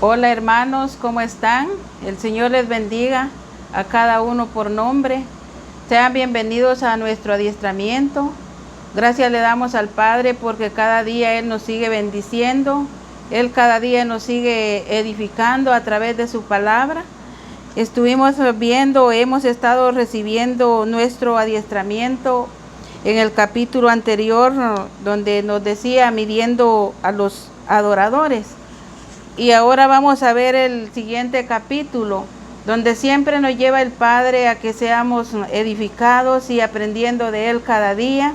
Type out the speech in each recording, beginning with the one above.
Hola hermanos, ¿cómo están? El Señor les bendiga a cada uno por nombre. Sean bienvenidos a nuestro adiestramiento. Gracias le damos al Padre porque cada día Él nos sigue bendiciendo. Él cada día nos sigue edificando a través de su palabra. Hemos estado recibiendo nuestro adiestramiento en el capítulo anterior, donde nos decía midiendo a los adoradores. Y ahora vamos a ver el siguiente capítulo, donde siempre nos lleva el Padre a que seamos edificados y aprendiendo de Él cada día,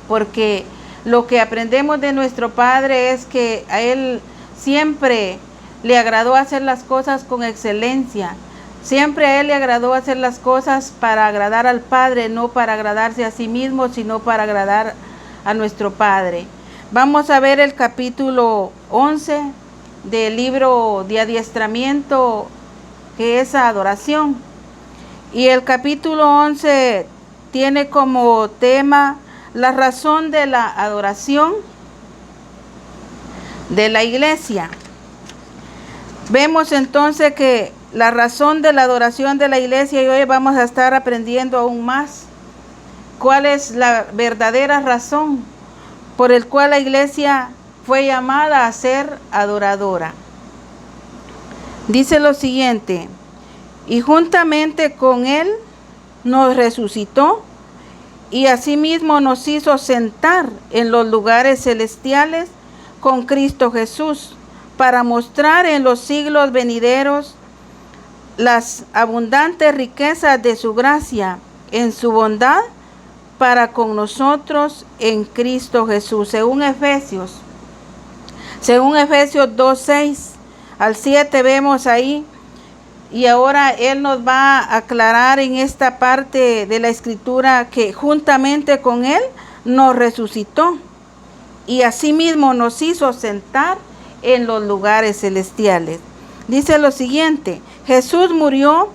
porque lo que aprendemos de nuestro Padre es que a Él siempre le agradó hacer las cosas con excelencia. Siempre a Él le agradó hacer las cosas para agradar al Padre, no para agradarse a sí mismo, sino para agradar a nuestro Padre. Vamos a ver el capítulo 11 del libro de adiestramiento, que es adoración. Y el capítulo 11 tiene como tema la razón de la adoración de la iglesia. Vemos entonces que la razón de la adoración de la iglesia, y hoy vamos a estar aprendiendo aún más cuál es la verdadera razón por el cual la iglesia fue llamada a ser adoradora. Dice lo siguiente: y juntamente con Él nos resucitó y asimismo nos hizo sentar en los lugares celestiales con Cristo Jesús, para mostrar en los siglos venideros las abundantes riquezas de su gracia en su bondad para con nosotros en Cristo Jesús. Según Efesios 2:6 al 7 vemos ahí, y ahora Él nos va a aclarar en esta parte de la escritura que juntamente con Él nos resucitó y asimismo nos hizo sentar en los lugares celestiales. Dice lo siguiente: Jesús murió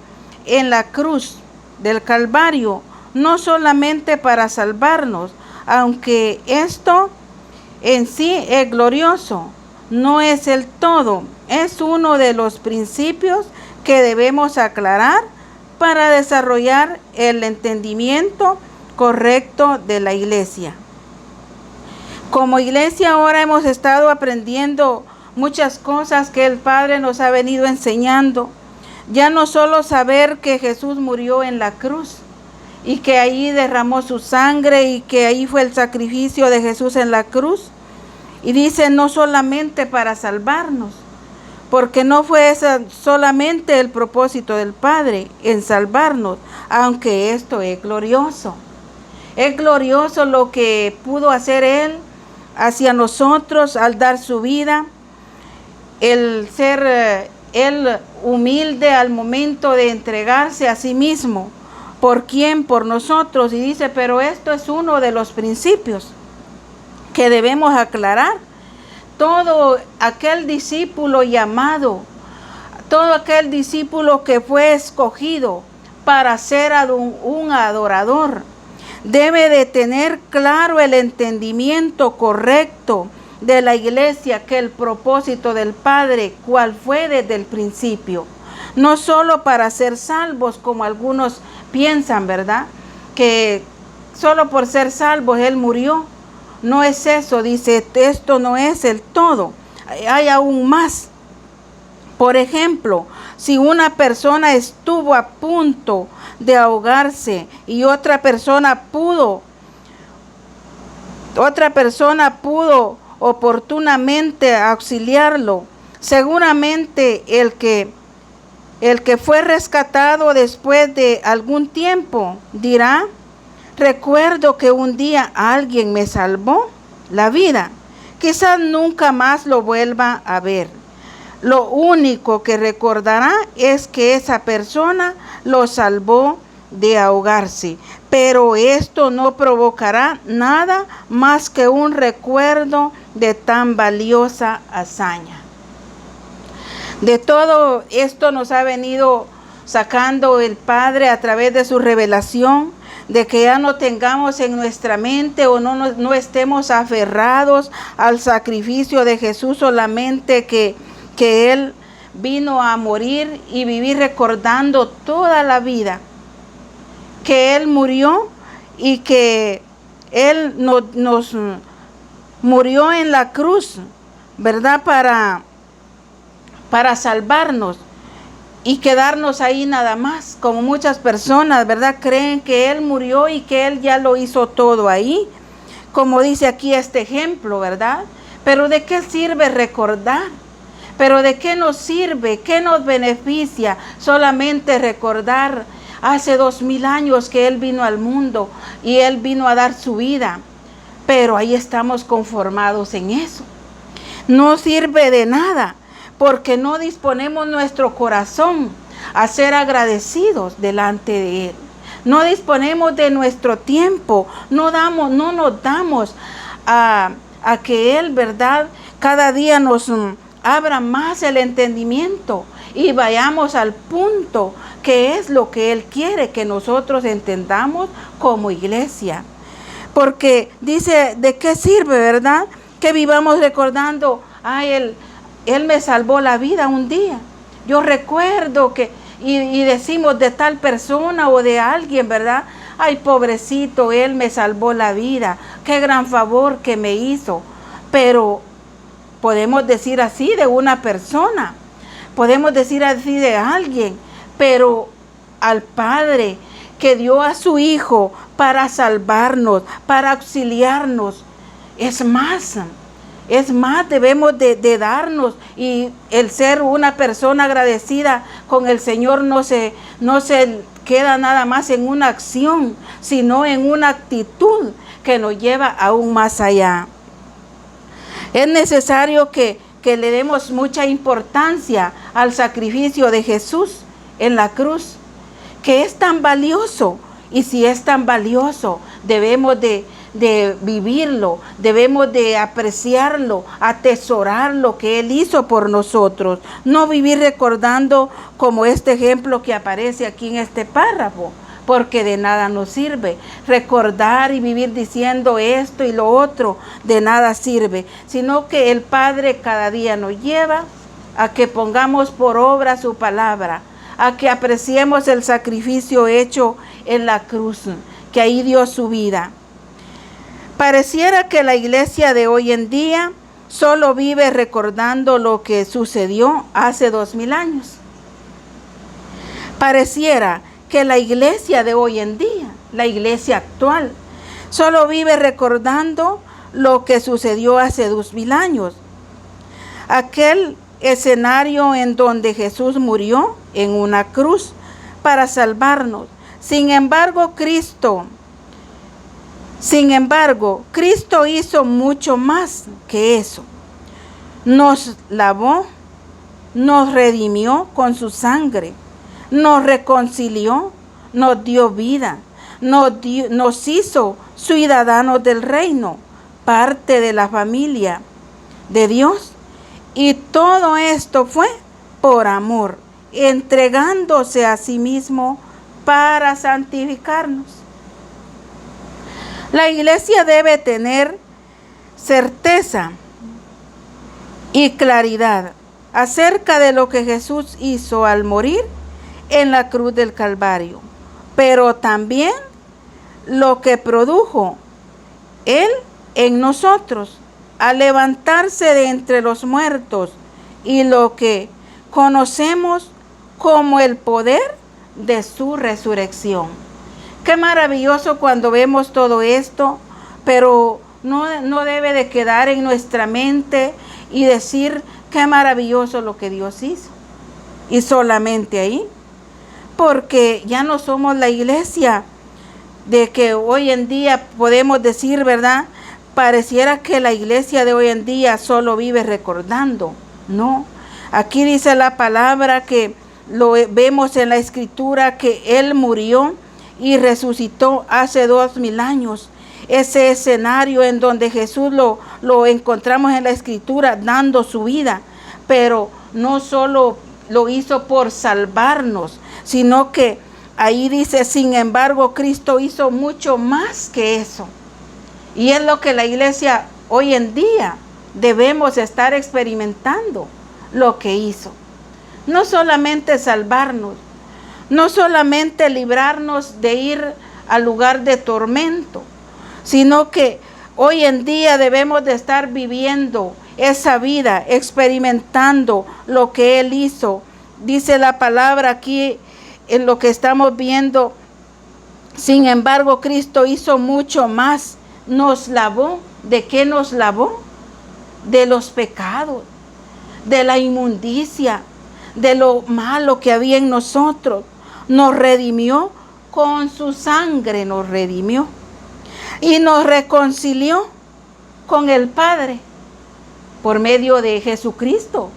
en la cruz del Calvario, no solamente para salvarnos, aunque esto en sí es glorioso, no es el todo, es uno de los principios que debemos aclarar para desarrollar el entendimiento correcto de la iglesia. Como iglesia ahora hemos estado aprendiendo muchas cosas que el Padre nos ha venido enseñando. Ya no solo saber que Jesús murió en la cruz y que ahí derramó su sangre y que ahí fue el sacrificio de Jesús en la cruz. Y dice no solamente para salvarnos, porque no fue ese solamente el propósito del Padre en salvarnos, aunque esto es glorioso. Es glorioso lo que pudo hacer Él hacia nosotros al dar su vida, el ser Él humilde al momento de entregarse a sí mismo. ¿Por quién? Por nosotros. Y dice, pero esto es uno de los principios que debemos aclarar. Todo aquel discípulo llamado, todo aquel discípulo que fue escogido para ser un adorador, debe de tener claro el entendimiento correcto de la iglesia, que el propósito del Padre, cuál fue desde el principio. No solo para ser salvos, como algunos piensan, ¿verdad? Que solo por ser salvos Él murió. No es eso, dice, esto no es el todo. Hay aún más. Por ejemplo, si una persona estuvo a punto de ahogarse y otra persona pudo oportunamente auxiliarlo, seguramente el que fue rescatado después de algún tiempo dirá: recuerdo que un día alguien me salvó la vida. Quizás nunca más lo vuelva a ver. Lo único que recordará es que esa persona lo salvó de ahogarse, pero esto no provocará nada más que un recuerdo de tan valiosa hazaña. De todo esto nos ha venido sacando el Padre a través de su revelación, de que ya no tengamos en nuestra mente o no estemos aferrados al sacrificio de Jesús solamente que que Él vino a morir y vivir recordando toda la vida, que Él murió y que Él nos murió en la cruz, ¿verdad? Para salvarnos y quedarnos ahí nada más, como muchas personas, ¿verdad? Creen que Él murió y que Él ya lo hizo todo ahí, como dice aquí este ejemplo, ¿verdad? Pero ¿de qué sirve recordar? ¿Pero de qué nos sirve? ¿Qué nos beneficia solamente recordar hace 2000 años que Él vino al mundo y Él vino a dar su vida? Pero ahí estamos conformados en eso. No sirve de nada, porque no disponemos nuestro corazón a ser agradecidos delante de Él. No disponemos de nuestro tiempo, no nos damos a que Él, ¿verdad?, cada día nos abra más el entendimiento y vayamos al punto que es lo que Él quiere que nosotros entendamos como iglesia. Porque dice, ¿de qué sirve, verdad?, que vivamos recordando, ay, Él me salvó la vida un día. Yo recuerdo que, y decimos de tal persona o de alguien, ¿verdad? Ay, pobrecito, Él me salvó la vida. Qué gran favor que me hizo. Pero podemos decir así de una persona, podemos decir así de alguien, pero al Padre que dio a su Hijo para salvarnos, para auxiliarnos, es más, debemos de darnos, y el ser una persona agradecida con el Señor no se queda nada más en una acción, sino en una actitud que nos lleva aún más allá. Es necesario que le demos mucha importancia al sacrificio de Jesús en la cruz, que es tan valioso, y si es tan valioso, debemos de vivirlo, debemos de apreciarlo, atesorar lo que Él hizo por nosotros, no vivir recordando como este ejemplo que aparece aquí en este párrafo, porque de nada nos sirve. Recordar y vivir diciendo esto y lo otro, de nada sirve, sino que el Padre cada día nos lleva a que pongamos por obra su palabra, a que apreciemos el sacrificio hecho en la cruz, que ahí dio su vida. Pareciera que la iglesia de hoy en día solo vive recordando lo que sucedió hace 2000 años. Pareciera que la iglesia de hoy en día, la iglesia actual, solo vive recordando lo que sucedió hace 2000 años. Aquel escenario en donde Jesús murió en una cruz para salvarnos. Sin embargo, Cristo hizo mucho más que eso. Nos lavó, nos redimió con su sangre, nos reconcilió, nos dio vida, nos hizo ciudadanos del reino, parte de la familia de Dios. Y todo esto fue por amor, entregándose a sí mismo para santificarnos. La iglesia debe tener certeza y claridad acerca de lo que Jesús hizo al morir en la cruz del Calvario, pero también lo que produjo Él en nosotros al levantarse de entre los muertos, y lo que conocemos como el poder de su resurrección. Qué maravilloso cuando vemos todo esto, pero no debe de quedar en nuestra mente y decir qué maravilloso lo que Dios hizo, y solamente ahí, porque ya no somos la iglesia de que hoy en día podemos decir, ¿verdad? Pareciera que la iglesia de hoy en día solo vive recordando. No, aquí dice la palabra que lo vemos en la escritura, que Él murió y resucitó hace 2000 años. Ese escenario en donde Jesús lo encontramos en la escritura dando su vida, pero no solo lo hizo por salvarnos, sino que ahí dice, sin embargo, Cristo hizo mucho más que eso. Y es lo que la iglesia hoy en día debemos estar experimentando. lo que hizo. No solamente salvarnos, no solamente librarnos de ir al lugar de tormento, sino que hoy en día debemos de estar viviendo esa vida, experimentando lo que Él hizo. Dice la palabra aquí en lo que estamos viendo: sin embargo, Cristo hizo mucho más. Nos lavó. ¿De qué nos lavó? De los pecados, de la inmundicia, de lo malo que había en nosotros. Nos redimió, con su sangre nos redimió. Y nos reconcilió con el Padre por medio de Jesucristo.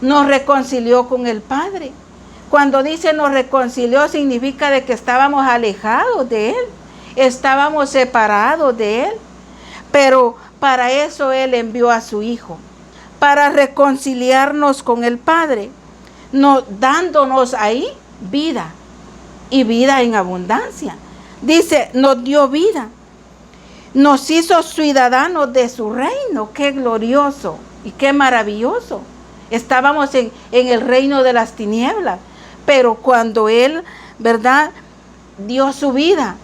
Nos reconcilió con el Padre. Cuando dice nos reconcilió, significa de que estábamos alejados de Él, estábamos separados de Él. Pero para eso Él envió a su Hijo, para reconciliarnos con el Padre, dándonos ahí vida, y vida en abundancia. Dice, nos dio vida, nos hizo ciudadanos de su reino. Qué glorioso y qué maravilloso. Estábamos en el reino de las tinieblas, pero cuando Él, ¿verdad?, dio su vida,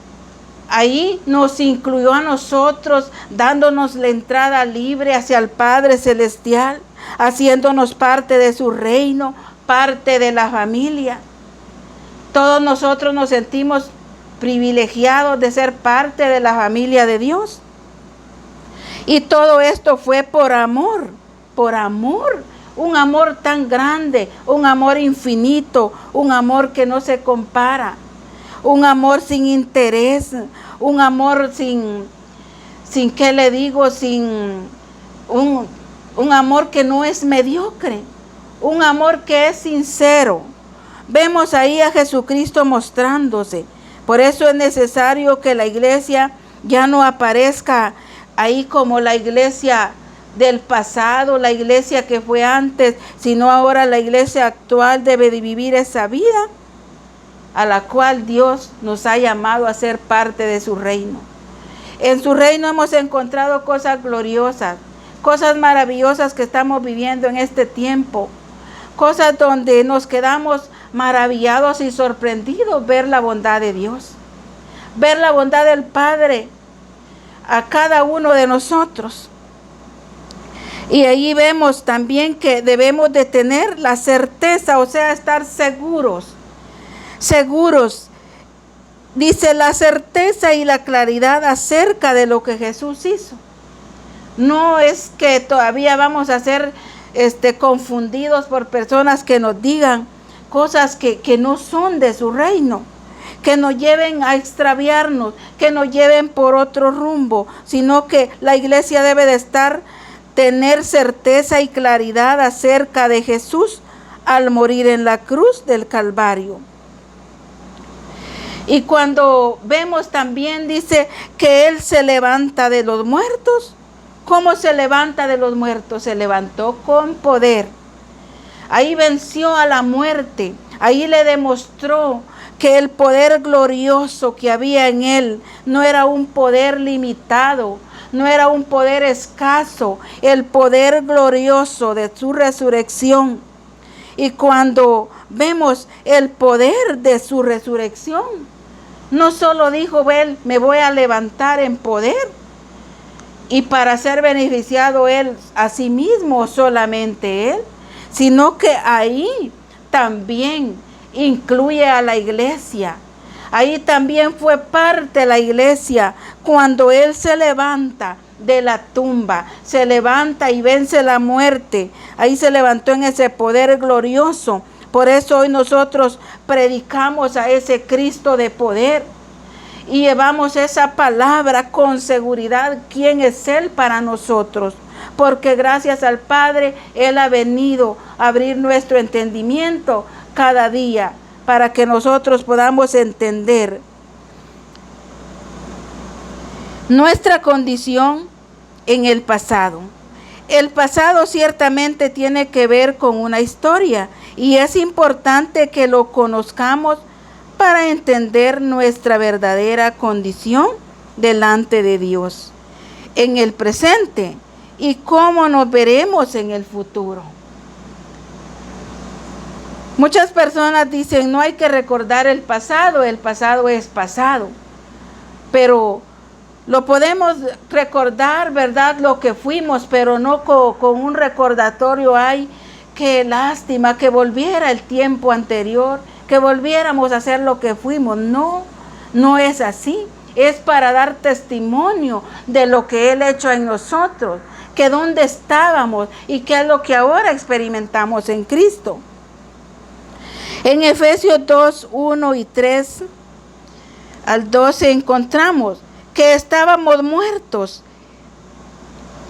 ahí nos incluyó a nosotros, dándonos la entrada libre hacia el Padre Celestial, haciéndonos parte de su reino, parte de la familia. Todos nosotros nos sentimos privilegiados de ser parte de la familia de Dios. Y todo esto fue por amor, un amor tan grande, un amor infinito, un amor que no se compara. Un amor sin interés, un amor sin ¿qué le digo? Un amor que no es mediocre, un amor que es sincero. Vemos ahí a Jesucristo mostrándose. Por eso es necesario que la iglesia ya no aparezca ahí como la iglesia del pasado, la iglesia que fue antes, sino ahora la iglesia actual debe de vivir esa vida a la cual Dios nos ha llamado a ser parte de su reino. En su reino hemos encontrado cosas gloriosas, cosas maravillosas que estamos viviendo en este tiempo, cosas donde nos quedamos maravillados y sorprendidos ver la bondad de Dios, ver la bondad del Padre a cada uno de nosotros. Y ahí vemos también que debemos de tener la certeza, o sea, estar seguros. Dice, la certeza y la claridad acerca de lo que Jesús hizo. No es que todavía vamos a ser confundidos por personas que nos digan cosas que no son de su reino, que nos lleven a extraviarnos, que nos lleven por otro rumbo, sino que la iglesia debe de tener certeza y claridad acerca de Jesús al morir en la cruz del Calvario. Y cuando vemos también, dice que Él se levanta de los muertos. ¿Cómo se levanta de los muertos? Se levantó con poder. Ahí venció a la muerte. Ahí le demostró que el poder glorioso que había en Él no era un poder limitado, no era un poder escaso, el poder glorioso de su resurrección. Y cuando vemos el poder de su resurrección, no solo dijo Él, me voy a levantar en poder, y para ser beneficiado Él a sí mismo, solamente Él, sino que ahí también incluye a la iglesia. Ahí también fue parte de la iglesia cuando Él se levanta de la tumba, se levanta y vence la muerte. Ahí se levantó en ese poder glorioso. Por eso hoy nosotros predicamos a ese Cristo de poder y llevamos esa palabra con seguridad, quién es Él para nosotros. Porque gracias al Padre, Él ha venido a abrir nuestro entendimiento cada día para que nosotros podamos entender nuestra condición en el pasado. El pasado ciertamente tiene que ver con una historia y es importante que lo conozcamos para entender nuestra verdadera condición delante de Dios en el presente y cómo nos veremos en el futuro. Muchas personas dicen, no hay que recordar el pasado es pasado. Pero lo podemos recordar, ¿verdad? Lo que fuimos, pero no con un recordatorio. Ay, qué lástima que volviera el tiempo anterior, que volviéramos a hacer lo que fuimos. No, no es así. Es para dar testimonio de lo que Él ha hecho en nosotros, que dónde estábamos y qué es lo que ahora experimentamos en Cristo. En Efesios 2, 1 y 3 al 12 encontramos que estábamos muertos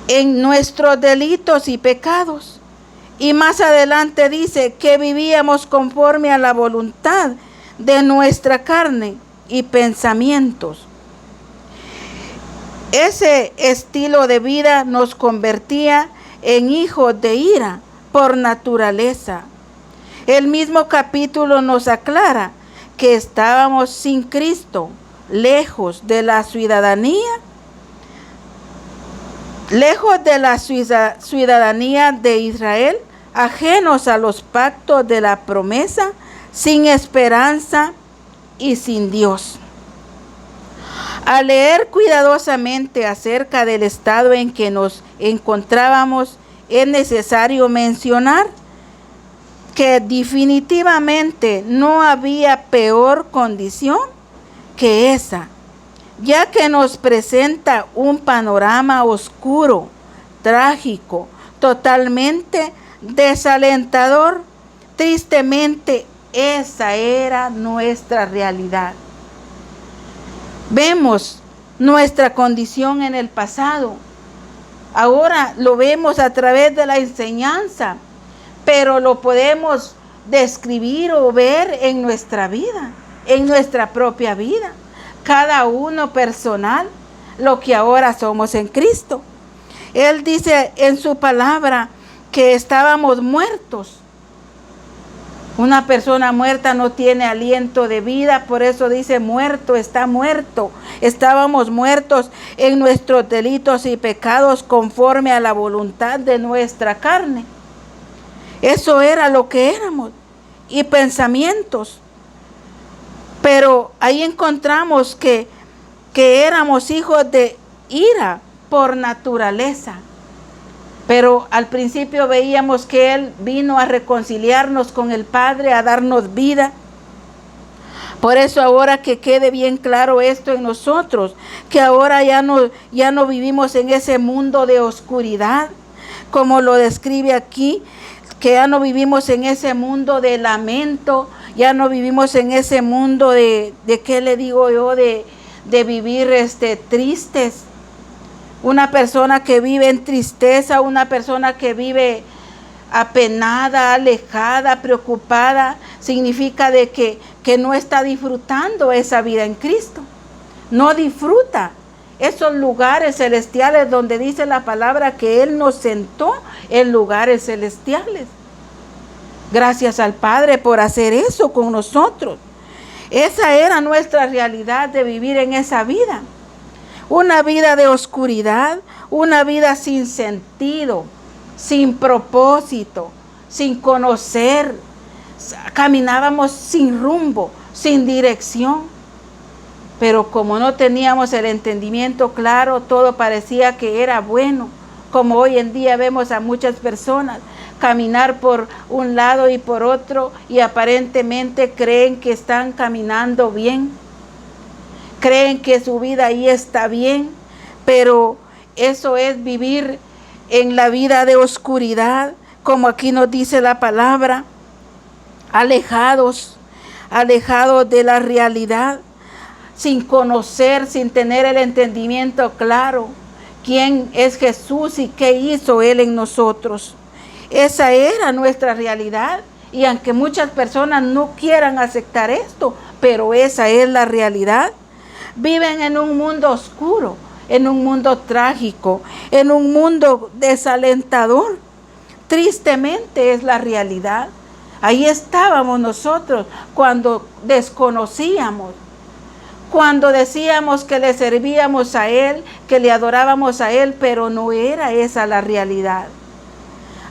en nuestros delitos y pecados. Y más adelante dice que vivíamos conforme a la voluntad de nuestra carne y pensamientos. Ese estilo de vida nos convertía en hijos de ira por naturaleza. El mismo capítulo nos aclara que estábamos sin Cristo, lejos de la ciudadanía de Israel, ajenos a los pactos de la promesa, sin esperanza y sin Dios. Al leer cuidadosamente acerca del estado en que nos encontrábamos, es necesario mencionar que definitivamente no había peor condición que esa, ya que nos presenta un panorama oscuro, trágico, totalmente desalentador. Tristemente, esa era nuestra realidad. Vemos nuestra condición en el pasado. Ahora lo vemos a través de la enseñanza, pero lo podemos describir o ver en nuestra vida, en nuestra propia vida. Cada uno personal, lo que ahora somos en Cristo. Él dice en su palabra que estábamos muertos. Una persona muerta no tiene aliento de vida, por eso dice muerto, está muerto. Estábamos muertos en nuestros delitos y pecados conforme a la voluntad de nuestra carne. Eso era lo que éramos, y pensamientos. Pero ahí encontramos que éramos hijos de ira por naturaleza. Pero al principio veíamos que Él vino a reconciliarnos con el Padre, a darnos vida. Por eso ahora que quede bien claro esto en nosotros, que ahora ya no vivimos en ese mundo de oscuridad, como lo describe aquí, que ya no vivimos en ese mundo de lamento, ya no vivimos en ese mundo de ¿qué le digo yo? De vivir tristes. Una persona que vive en tristeza, una persona que vive apenada, alejada, preocupada, significa de que no está disfrutando esa vida en Cristo. No disfruta esos lugares celestiales donde dice la palabra que Él nos sentó en lugares celestiales. Gracias al Padre por hacer eso con nosotros. Esa era nuestra realidad de vivir en esa vida. Una vida de oscuridad, una vida sin sentido, sin propósito, sin conocer. Caminábamos sin rumbo, sin dirección. Pero como no teníamos el entendimiento claro, todo parecía que era bueno. Como hoy en día vemos a muchas personas caminar por un lado y por otro y aparentemente creen que están caminando bien. Creen que su vida ahí está bien, pero eso es vivir en la vida de oscuridad, como aquí nos dice la palabra, alejados de la realidad, sin conocer, sin tener el entendimiento claro, quién es Jesús y qué hizo Él en nosotros. Esa era nuestra realidad, y aunque muchas personas no quieran aceptar esto, pero esa es la realidad. Viven en un mundo oscuro, en un mundo trágico, en un mundo desalentador. Tristemente es la realidad. Ahí estábamos nosotros cuando desconocíamos, cuando decíamos que le servíamos a Él, que le adorábamos a Él, pero no era esa la realidad.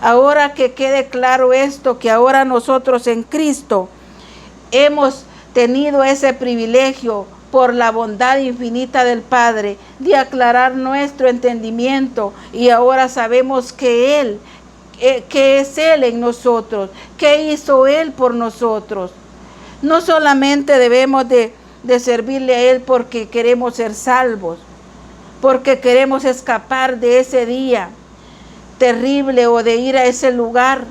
Ahora que quede claro esto, que ahora nosotros en Cristo hemos tenido ese privilegio por la bondad infinita del Padre de aclarar nuestro entendimiento, y ahora sabemos que Él, que es Él en nosotros, que hizo Él por nosotros. No solamente debemos de servirle a Él porque queremos ser salvos, porque queremos escapar de ese día terrible o de ir a ese lugar,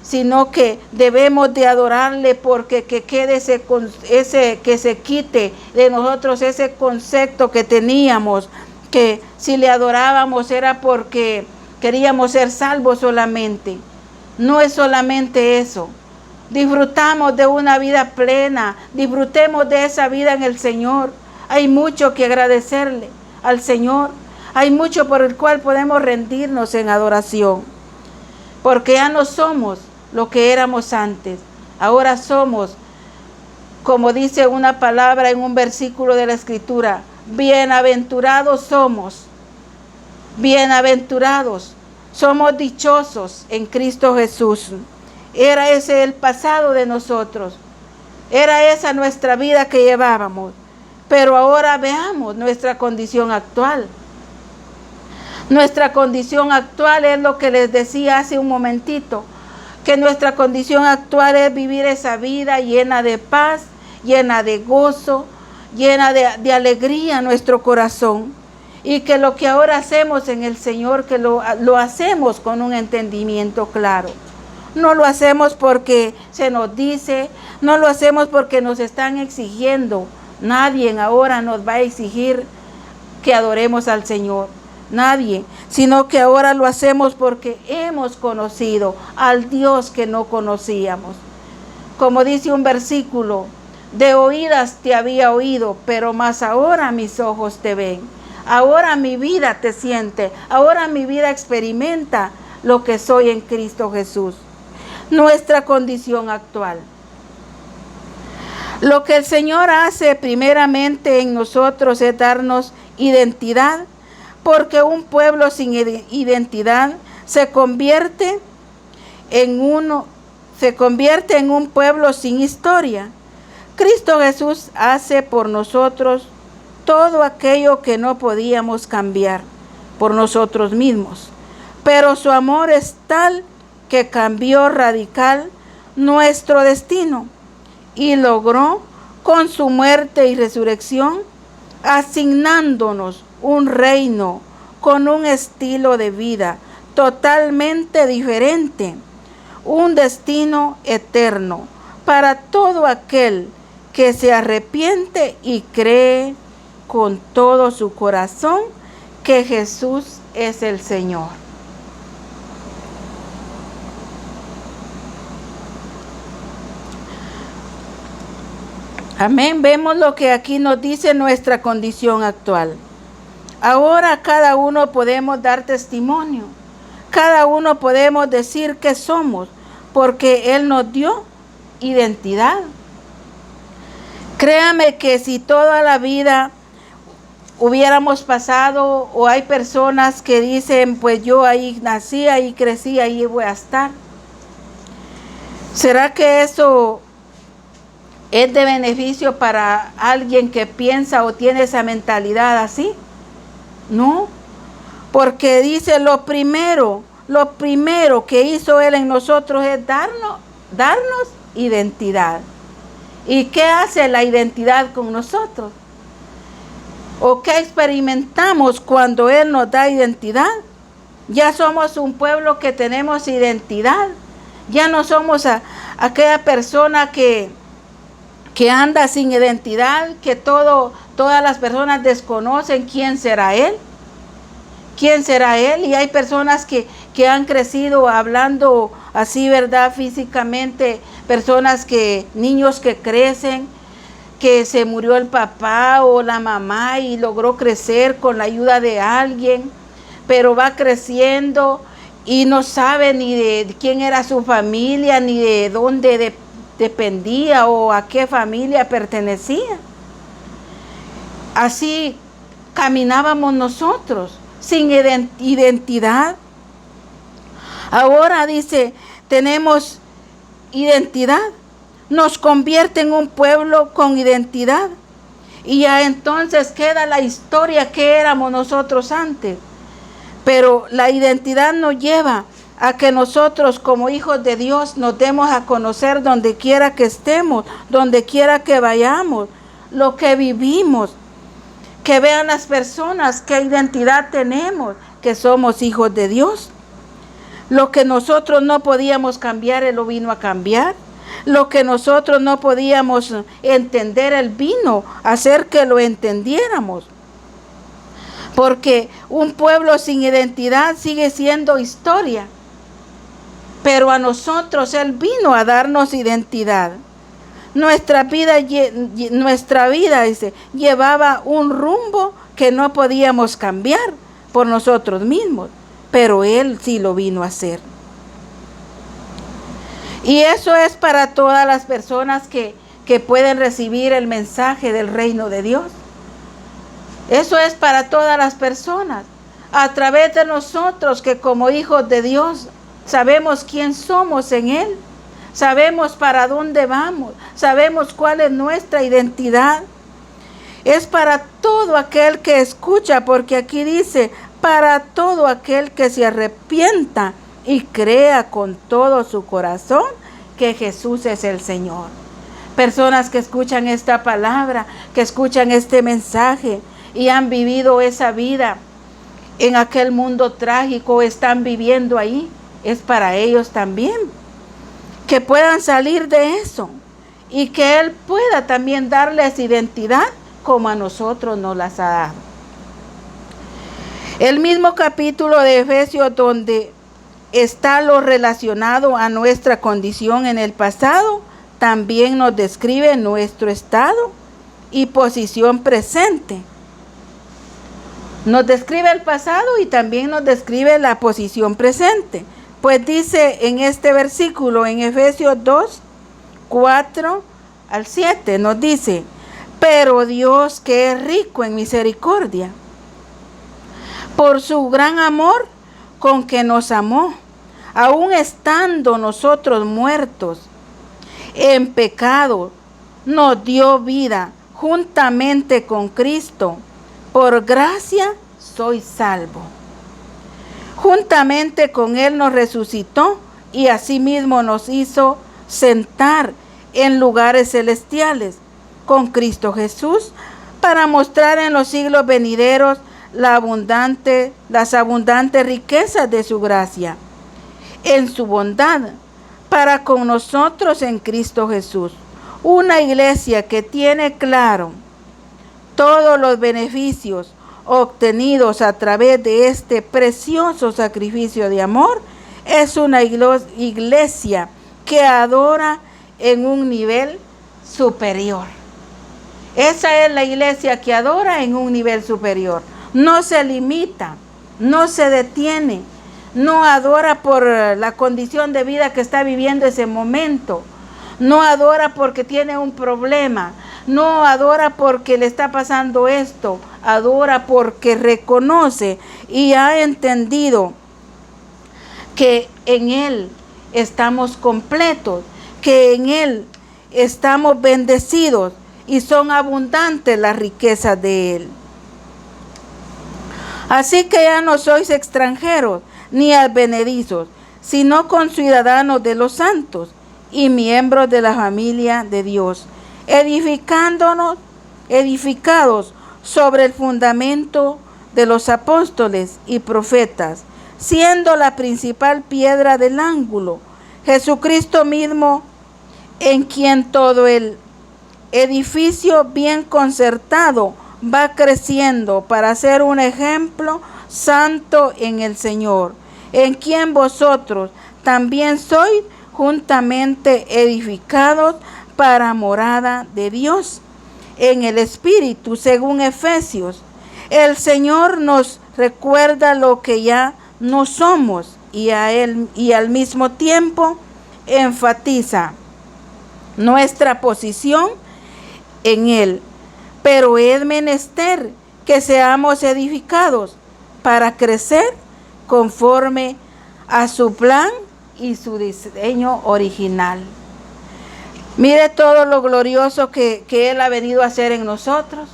sino que debemos de adorarle porque que quede que se quite de nosotros ese concepto que teníamos, que si le adorábamos era porque queríamos ser salvos solamente. No es solamente eso. Disfrutamos de una vida plena, disfrutemos de esa vida en el Señor. Hay mucho que agradecerle al Señor, hay mucho por el cual podemos rendirnos en adoración, porque ya no somos lo que éramos antes. Ahora somos, como dice una palabra en un versículo de la Escritura, bienaventurados somos, bienaventurados, somos dichosos en Cristo Jesús. Era ese el pasado de nosotros, era esa nuestra vida que llevábamos, pero ahora veamos nuestra condición actual. Nuestra condición actual es lo que les decía hace un momentito, que nuestra condición actual es vivir esa vida llena de paz, llena de gozo, llena de alegría en nuestro corazón. Y que lo que ahora hacemos en el Señor, que lo hacemos con un entendimiento claro. No lo hacemos porque se nos dice, no lo hacemos porque nos están exigiendo. Nadie ahora nos va a exigir que adoremos al Señor. Nadie, sino que ahora lo hacemos porque hemos conocido al Dios que no conocíamos. Como dice un versículo, de oídas te había oído, pero más ahora mis ojos te ven. Ahora mi vida te siente, ahora mi vida experimenta lo que soy en Cristo Jesús. Nuestra condición actual. Lo que el Señor hace primeramente en nosotros es darnos identidad, porque un pueblo sin identidad se convierte en un pueblo sin historia. Cristo Jesús hace por nosotros todo aquello que no podíamos cambiar por nosotros mismos, pero su amor es tal que cambió radical nuestro destino y logró con su muerte y resurrección asignándonos un reino con un estilo de vida totalmente diferente, un destino eterno para todo aquel que se arrepiente y cree con todo su corazón que Jesús es el Señor. Amén. Vemos lo que aquí nos dice nuestra condición actual. Ahora cada uno podemos dar testimonio. Cada uno podemos decir que somos, porque Él nos dio identidad. Créame que si toda la vida hubiéramos pasado, o hay personas que dicen, pues yo ahí nací, ahí crecí, ahí voy a estar. ¿Será que eso es de beneficio para alguien que piensa o tiene esa mentalidad así? No, porque dice lo primero que hizo Él en nosotros es darnos identidad. ¿Y qué hace la identidad con nosotros? ¿O qué experimentamos cuando Él nos da identidad? Ya somos un pueblo que tenemos identidad. Ya no somos aquella persona que anda sin identidad, que todas las personas desconocen quién será Él. ¿Quién será Él? Y hay personas que han crecido hablando así, ¿verdad? Físicamente, niños que crecen, que se murió el papá o la mamá y logró crecer con la ayuda de alguien, pero va creciendo y no sabe ni de quién era su familia, ni de dónde dependía o a qué familia pertenecía. Así caminábamos nosotros, sin identidad. Ahora dice, tenemos identidad. Nos convierte en un pueblo con identidad. Y ya entonces queda la historia que éramos nosotros antes. Pero la identidad nos lleva a que nosotros como hijos de Dios nos demos a conocer donde quiera que estemos, donde quiera que vayamos, lo que vivimos. Que vean las personas qué identidad tenemos, que somos hijos de Dios. Lo que nosotros no podíamos cambiar, Él lo vino a cambiar. Lo que nosotros no podíamos entender, Él vino a hacer que lo entendiéramos. Porque un pueblo sin identidad sigue siendo historia. Pero a nosotros Él vino a darnos identidad. Nuestra vida dice, llevaba un rumbo que no podíamos cambiar por nosotros mismos. Pero Él sí lo vino a hacer. Y eso es para todas las personas que pueden recibir el mensaje del reino de Dios. Eso es para todas las personas. A través de nosotros que como hijos de Dios sabemos quién somos en Él. Sabemos para dónde vamos. Sabemos cuál es nuestra identidad. Es para todo aquel que escucha, porque aquí dice, para todo aquel que se arrepienta y crea con todo su corazón que Jesús es el Señor. Personas que escuchan esta palabra, que escuchan este mensaje y han vivido esa vida en aquel mundo trágico, están viviendo ahí. Es para ellos también. Que puedan salir de eso y que Él pueda también darles identidad como a nosotros nos las ha dado. El mismo capítulo de Efesios, donde está lo relacionado a nuestra condición en el pasado, también nos describe nuestro estado y posición presente. Nos describe el pasado y también nos describe la posición presente. Pues dice en este versículo, en Efesios 2, 4 al 7, nos dice, pero Dios que es rico en misericordia, por su gran amor con que nos amó, aun estando nosotros muertos en pecado, nos dio vida juntamente con Cristo. Por gracia soy salvo. Juntamente con Él nos resucitó y asimismo nos hizo sentar en lugares celestiales con Cristo Jesús, para mostrar en los siglos venideros las abundantes riquezas de su gracia, en su bondad, para con nosotros en Cristo Jesús. Una iglesia que tiene claro todos los beneficios obtenidos a través de este precioso sacrificio de amor, es una iglesia que adora en un nivel superior. Esa es la iglesia que adora en un nivel superior. No se limita, no se detiene, no adora por la condición de vida que está viviendo ese momento, no adora porque tiene un problema, no adora porque le está pasando esto, adora porque reconoce y ha entendido que en Él estamos completos, que en Él estamos bendecidos y son abundantes las riquezas de Él. Así que ya no sois extranjeros ni advenedizos, sino conciudadanos de los santos y miembros de la familia de Dios, edificados sobre el fundamento de los apóstoles y profetas, siendo la principal piedra del ángulo Jesucristo mismo, en quien todo el edificio bien concertado va creciendo para ser un ejemplo santo en el Señor, en quien vosotros también sois juntamente edificados para morada de Dios en el Espíritu, según Efesios. El Señor nos recuerda lo que ya no somos y al mismo tiempo enfatiza nuestra posición en Él. Pero es menester que seamos edificados para crecer conforme a su plan y su diseño original. Mire todo lo glorioso que Él ha venido a hacer en nosotros,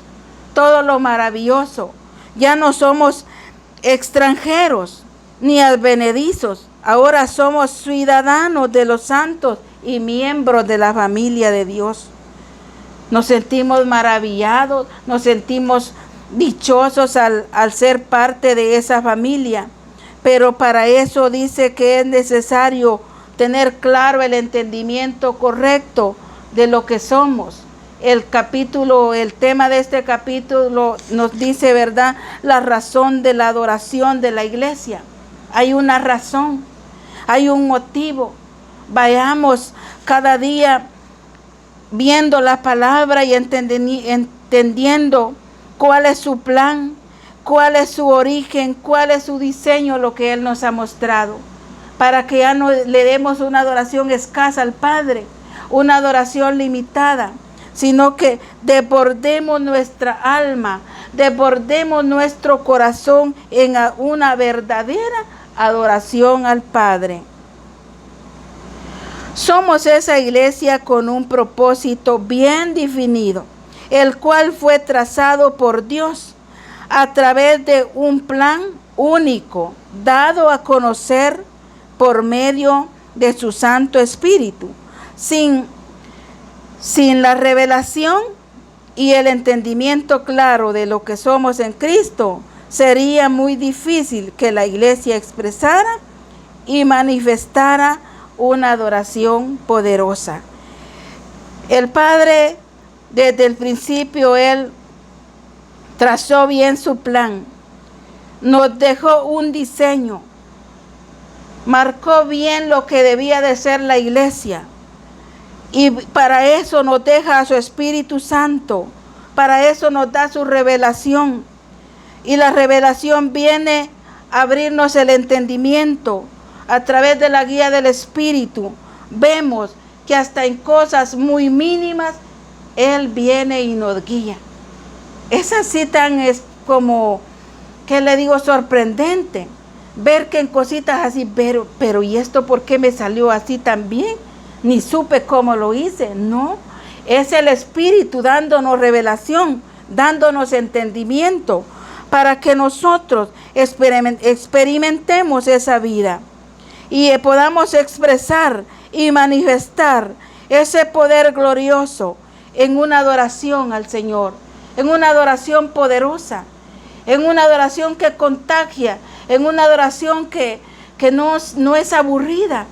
todo lo maravilloso. Ya no somos extranjeros ni advenedizos, ahora somos ciudadanos de los santos y miembros de la familia de Dios. Nos sentimos maravillados, nos sentimos dichosos al ser parte de esa familia, pero para eso dice que es necesario tener claro el entendimiento correcto de lo que somos. El tema de este capítulo nos dice, ¿verdad?, la razón de la adoración de la iglesia. Hay una razón, hay un motivo. Vayamos cada día viendo la palabra y entendiendo cuál es su plan, cuál es su origen, cuál es su diseño, lo que Él nos ha mostrado, para que ya no le demos una adoración escasa al Padre, una adoración limitada, sino que desbordemos nuestra alma, desbordemos nuestro corazón en una verdadera adoración al Padre. Somos esa iglesia con un propósito bien definido, el cual fue trazado por Dios a través de un plan único, dado a conocer por medio de su Santo Espíritu. Sin la revelación y el entendimiento claro de lo que somos en Cristo, sería muy difícil que la iglesia expresara y manifestara una adoración poderosa. El Padre, desde el principio, Él trazó bien su plan, nos dejó un diseño, marcó bien lo que debía de ser la iglesia, y para eso nos deja a su Espíritu Santo, para eso nos da su revelación, y la revelación viene a abrirnos el entendimiento. A través de la guía del Espíritu vemos que hasta en cosas muy mínimas Él viene y nos guía. Es así es como, ¿qué le digo?, sorprendente ver que en cositas así, pero ¿y esto por qué me salió así también? Ni supe cómo lo hice. No, es el Espíritu dándonos revelación, dándonos entendimiento, para que nosotros experimentemos esa vida y podamos expresar y manifestar ese poder glorioso en una adoración al Señor, en una adoración poderosa, en una adoración que contagia, en una adoración que no es aburrida,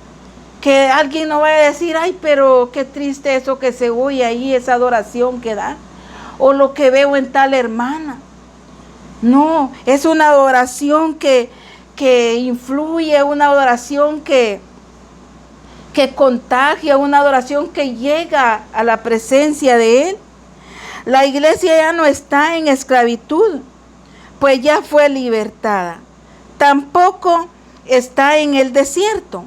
que alguien no vaya a decir, ay, pero qué triste eso que se oye ahí, esa adoración que da, o lo que veo en tal hermana. No, es una adoración que influye, una adoración que contagia, una adoración que llega a la presencia de Él. La iglesia ya no está en esclavitud, pues ya fue libertada. Tampoco está en el desierto,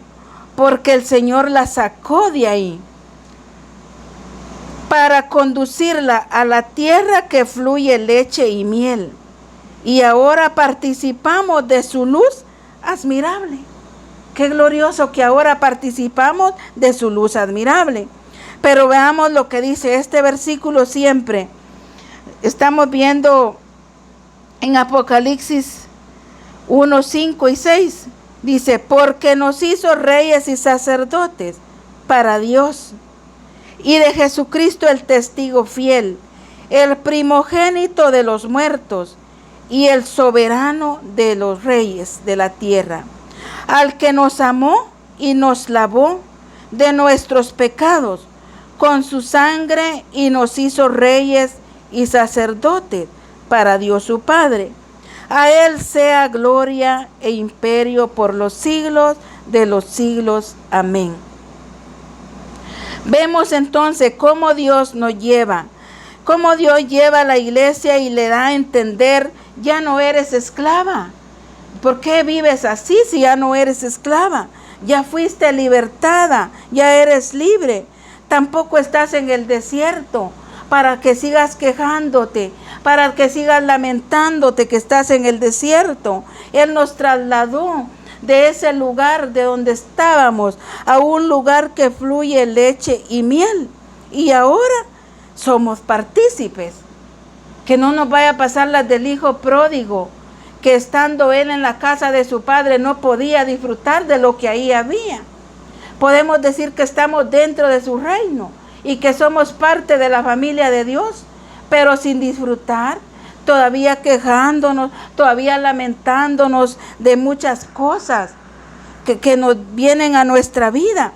porque el Señor la sacó de ahí para conducirla a la tierra que fluye leche y miel. Y ahora participamos de su luz admirable. Qué glorioso que ahora participamos de su luz admirable. Pero veamos lo que dice este versículo siempre. Estamos viendo en Apocalipsis 1, 5 y 6. Dice, porque nos hizo reyes y sacerdotes para Dios, y de Jesucristo el testigo fiel, el primogénito de los muertos, y el soberano de los reyes de la tierra, al que nos amó y nos lavó de nuestros pecados con su sangre y nos hizo reyes y sacerdotes para Dios su Padre. A Él sea gloria e imperio por los siglos de los siglos. Amén. Vemos entonces cómo Dios nos lleva, cómo Dios lleva a la iglesia y le da a entender, ya no eres esclava. ¿Por qué vives así si ya no eres esclava? Ya fuiste libertada, ya eres libre. Tampoco estás en el desierto para que sigas quejándote, para que sigas lamentándote que estás en el desierto. Él nos trasladó de ese lugar de donde estábamos a un lugar que fluye leche y miel. Y ahora somos partícipes. Que no nos vaya a pasar las del hijo pródigo, que estando él en la casa de su padre no podía disfrutar de lo que ahí había. Podemos decir que estamos dentro de su reino y que somos parte de la familia de Dios, pero sin disfrutar, todavía quejándonos, todavía lamentándonos de muchas cosas que nos vienen a nuestra vida.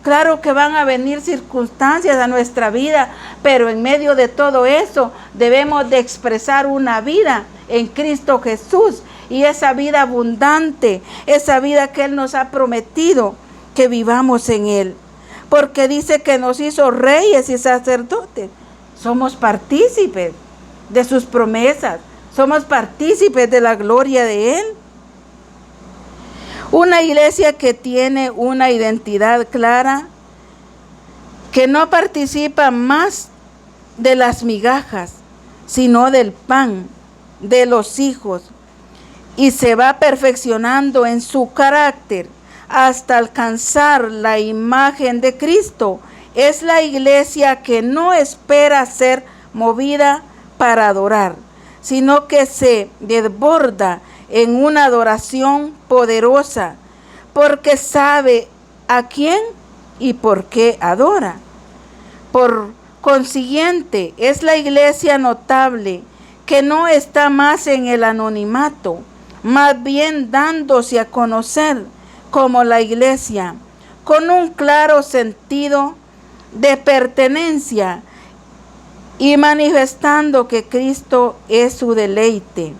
Claro que van a venir circunstancias a nuestra vida, pero en medio de todo eso debemos de expresar una vida en Cristo Jesús, y esa vida abundante, esa vida que Él nos ha prometido que vivamos en Él, porque dice que nos hizo reyes y sacerdotes. Somos partícipes de sus promesas, somos partícipes de la gloria de Él. Una iglesia que tiene una identidad clara, que no participa más de las migajas, sino del pan de los hijos, y se va perfeccionando en su carácter hasta alcanzar la imagen de Cristo. Es la iglesia que no espera ser movida para adorar, sino que se desborda en una adoración poderosa, porque sabe a quién y por qué adora. Por consiguiente, es la iglesia notable que no está más en el anonimato, más bien dándose a conocer como la iglesia, con un claro sentido de pertenencia y manifestando que Cristo es su deleite.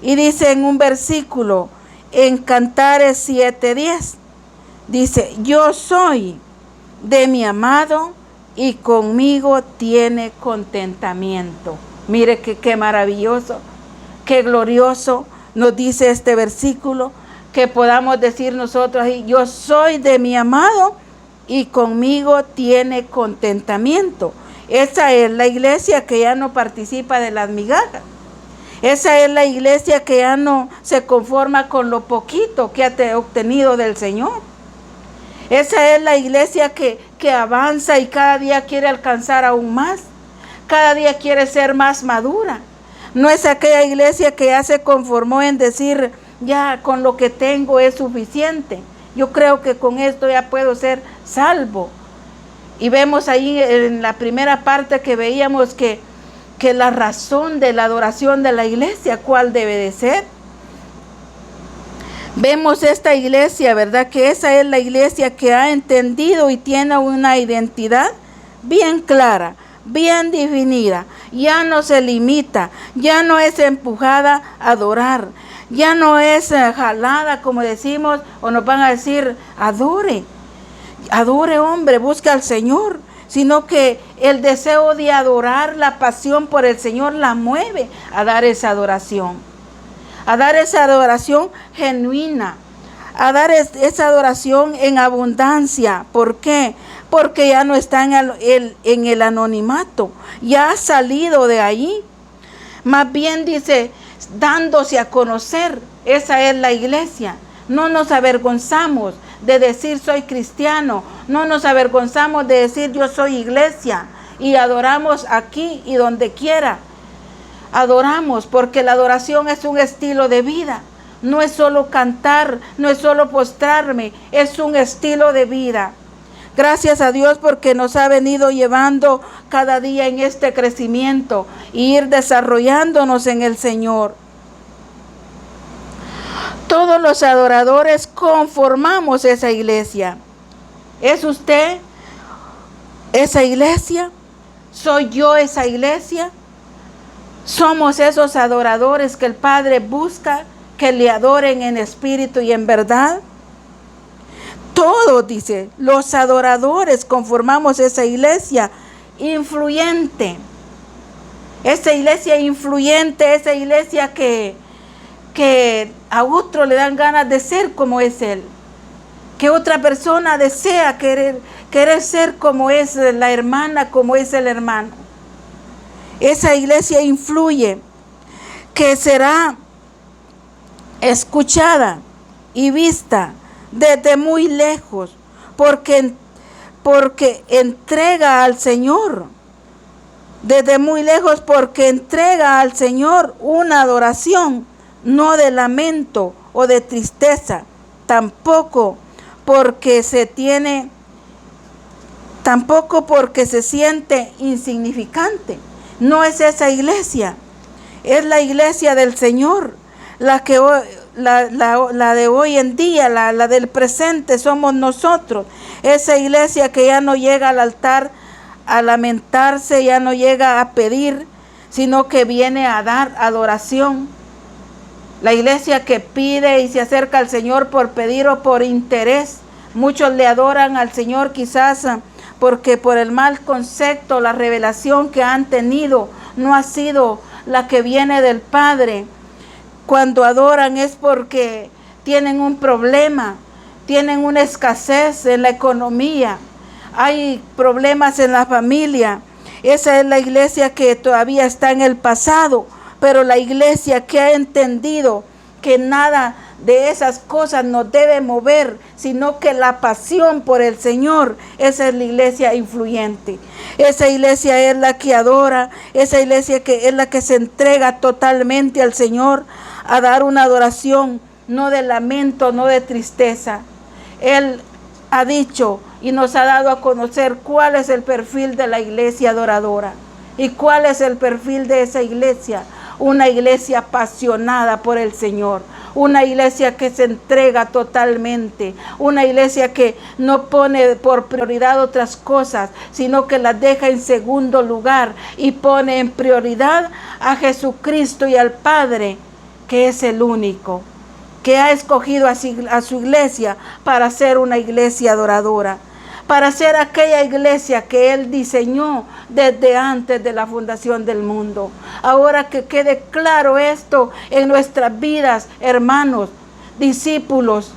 Y dice en un versículo, en Cantares 7:10, dice: yo soy de mi amado y conmigo tiene contentamiento. Mire qué maravilloso, qué glorioso nos dice este versículo, que podamos decir nosotros: yo soy de mi amado y conmigo tiene contentamiento. Esa es la iglesia que ya no participa de las migajas. Esa es la iglesia que ya no se conforma con lo poquito que ha obtenido del Señor. Esa es la iglesia que avanza y cada día quiere alcanzar aún más. Cada día quiere ser más madura. No es aquella iglesia que ya se conformó en decir: ya con lo que tengo es suficiente. Yo creo que con esto ya puedo ser salvo. Y vemos ahí en la primera parte que veíamos que la razón de la adoración de la iglesia, ¿cuál debe de ser? Vemos esta iglesia, ¿verdad? Que esa es la iglesia que ha entendido y tiene una identidad bien clara, bien definida. Ya no se limita, ya no es empujada a adorar, ya no es jalada, como decimos, o nos van a decir: adore, hombre, busca al Señor. Sino que el deseo de adorar, la pasión por el Señor la mueve a dar esa adoración. A dar esa adoración genuina, a dar esa adoración en abundancia. ¿Por qué? Porque ya no está en el anonimato, ya ha salido de ahí. Más bien dice, dándose a conocer. Esa es la iglesia. No nos avergonzamos de decir: soy cristiano. No nos avergonzamos de decir: yo soy iglesia. Y adoramos aquí y donde quiera. Adoramos, porque la adoración es un estilo de vida. No es solo cantar, no es solo postrarme, es un estilo de vida. Gracias a Dios porque nos ha venido llevando cada día en este crecimiento y ir desarrollándonos en el Señor. Todos los adoradores conformamos esa iglesia. ¿Es usted esa iglesia? ¿Soy yo esa iglesia? Somos esos adoradores que el Padre busca que le adoren en espíritu y en verdad. Todos, dice, los adoradores conformamos esa iglesia influyente. Esa iglesia influyente, esa iglesia que a otro le dan ganas de ser como es Él. Que otra persona desea querer ser como es la hermana, como es el hermano. Esa iglesia influye, que será escuchada y vista desde muy lejos, porque entrega al Señor. Desde muy lejos, porque entrega al Señor una adoración, no de lamento o de tristeza, tampoco porque se siente insignificante. No es esa iglesia, es la iglesia del Señor, la de hoy en día, la del presente somos nosotros. Esa iglesia que ya no llega al altar a lamentarse, ya no llega a pedir, sino que viene a dar adoración. La iglesia que pide y se acerca al Señor por pedir o por interés. Muchos le adoran al Señor quizás porque por el mal concepto, la revelación que han tenido no ha sido la que viene del Padre. Cuando adoran es porque tienen un problema, tienen una escasez en la economía, hay problemas en la familia. Esa es la iglesia que todavía está en el pasado, pero la iglesia que ha entendido que nada de esas cosas nos debe mover, sino que la pasión por el Señor, esa es la iglesia influyente. Esa iglesia es la que adora, esa iglesia que es la que se entrega totalmente al Señor a dar una adoración, no de lamento, no de tristeza. Él ha dicho y nos ha dado a conocer cuál es el perfil de la iglesia adoradora. ¿Y cuál es el perfil de esa iglesia? Una iglesia apasionada por el Señor, una iglesia que se entrega totalmente, una iglesia que no pone por prioridad otras cosas, sino que las deja en segundo lugar y pone en prioridad a Jesucristo y al Padre, que es el único, que ha escogido a su iglesia para ser una iglesia adoradora, para ser aquella iglesia que Él diseñó desde antes de la fundación del mundo. Ahora que quede claro esto en nuestras vidas, hermanos, discípulos,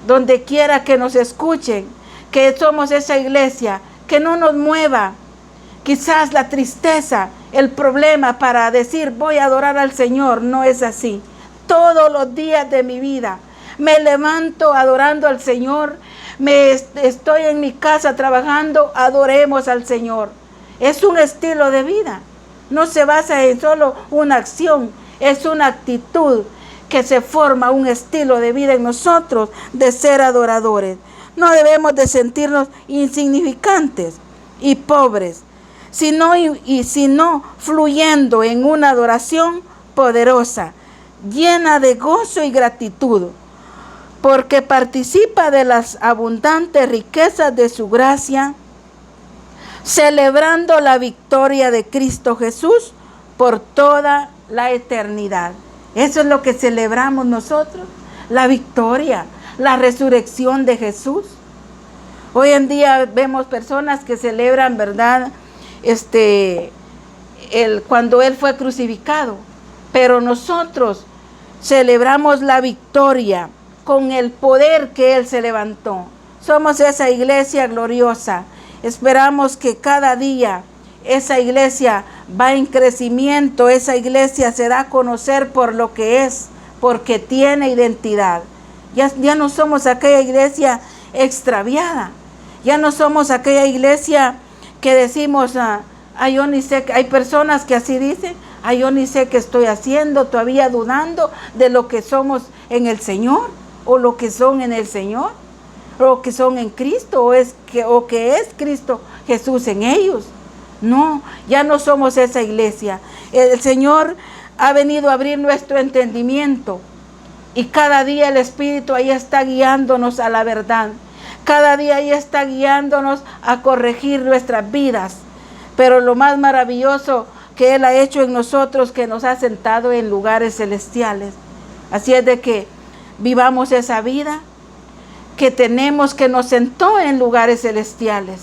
donde quiera que nos escuchen, que somos esa iglesia, que no nos mueva quizás la tristeza, el problema para decir voy a adorar al Señor. No es así. Todos los días de mi vida me levanto adorando al Señor. Estoy en mi casa trabajando, adoremos al Señor. Es un estilo de vida. No se basa en solo una acción, es una actitud que se forma un estilo de vida en nosotros de ser adoradores. No debemos de sentirnos insignificantes y pobres, sino fluyendo en una adoración poderosa, llena de gozo y gratitud, porque participa de las abundantes riquezas de su gracia, celebrando la victoria de Cristo Jesús por toda la eternidad. Eso es lo que celebramos nosotros, la victoria, la resurrección de Jesús. Hoy en día vemos personas que celebran, ¿verdad?, cuando Él fue crucificado, pero nosotros celebramos la victoria con el poder que Él se levantó. Somos esa iglesia gloriosa. Esperamos que cada día esa iglesia va en crecimiento, esa iglesia se da a conocer por lo que es, porque tiene identidad. Ya no somos aquella iglesia extraviada, ya no somos aquella iglesia que decimos, yo ni sé, hay personas que así dicen, yo ni sé qué estoy haciendo, todavía dudando de lo que somos en el Señor, o lo que son en el Señor, o que son en Cristo, o que es Cristo Jesús en ellos. No, ya no somos esa iglesia. El Señor ha venido a abrir nuestro entendimiento y cada día el Espíritu ahí está guiándonos a la verdad. Cada día ahí está guiándonos a corregir nuestras vidas. Pero lo más maravilloso que Él ha hecho en nosotros, que nos ha sentado en lugares celestiales. Así es de que vivamos esa vida que tenemos, que nos sentó en lugares celestiales.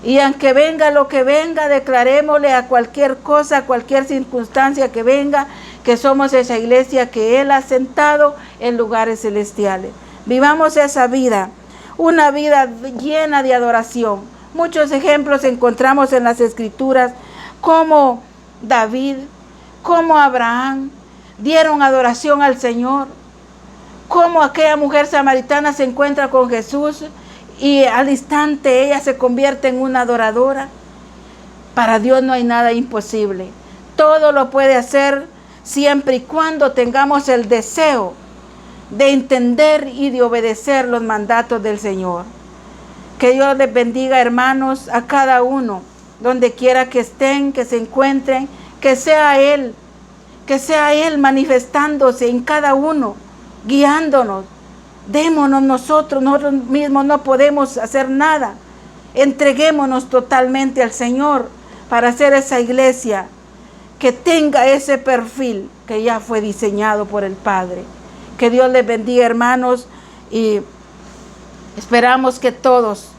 Y aunque venga lo que venga, declarémosle a cualquier cosa, a cualquier circunstancia que venga, que somos esa iglesia que Él ha sentado en lugares celestiales. Vivamos esa vida, una vida llena de adoración. Muchos ejemplos encontramos en las Escrituras, como David, como Abraham, dieron adoración al Señor. cómo aquella mujer samaritana se encuentra con Jesús y al instante ella se convierte en una adoradora. Para Dios no hay nada imposible. Todo lo puede hacer siempre y cuando tengamos el deseo de entender y de obedecer los mandatos del Señor. Que Dios les bendiga, hermanos, a cada uno, donde quiera que estén, que se encuentren, que sea Él manifestándose en cada uno, guiándonos. Démonos nosotros mismos no podemos hacer nada. Entreguémonos totalmente al Señor para hacer esa iglesia que tenga ese perfil que ya fue diseñado por el Padre. Que Dios les bendiga, hermanos, y esperamos que todos,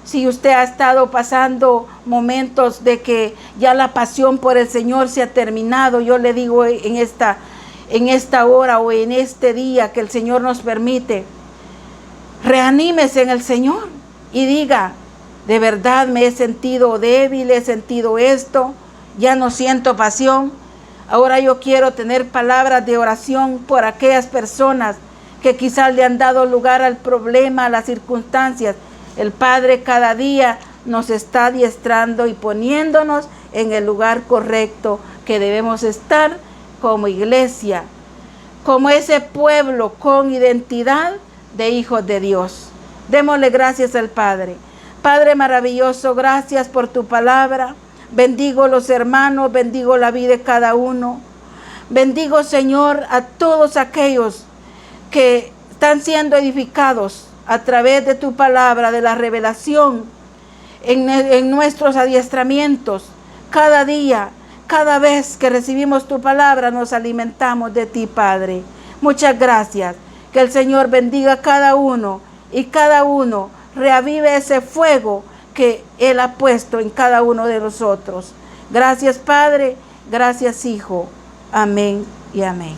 si usted ha estado pasando momentos de que ya la pasión por el Señor se ha terminado, yo le digo en esta hora o en este día que el Señor nos permite, reanímese en el Señor y diga, de verdad me he sentido débil, he sentido esto, ya no siento pasión. Ahora yo quiero tener palabras de oración por aquellas personas que quizás le han dado lugar al problema, a las circunstancias. El Padre cada día nos está adiestrando y poniéndonos en el lugar correcto que debemos estar como iglesia, como ese pueblo con identidad de hijos de Dios. Démosle gracias al Padre. Padre maravilloso, gracias por tu palabra. Bendigo los hermanos, bendigo la vida de cada uno. Bendigo, Señor, a todos aquellos que están siendo edificados a través de tu palabra, de la revelación, en nuestros adiestramientos. Cada día, cada vez que recibimos tu palabra, nos alimentamos de ti, Padre. Muchas gracias. Que el Señor bendiga a cada uno y cada uno reavive ese fuego que Él ha puesto en cada uno de nosotros. Gracias, Padre. Gracias, Hijo. Amén y amén.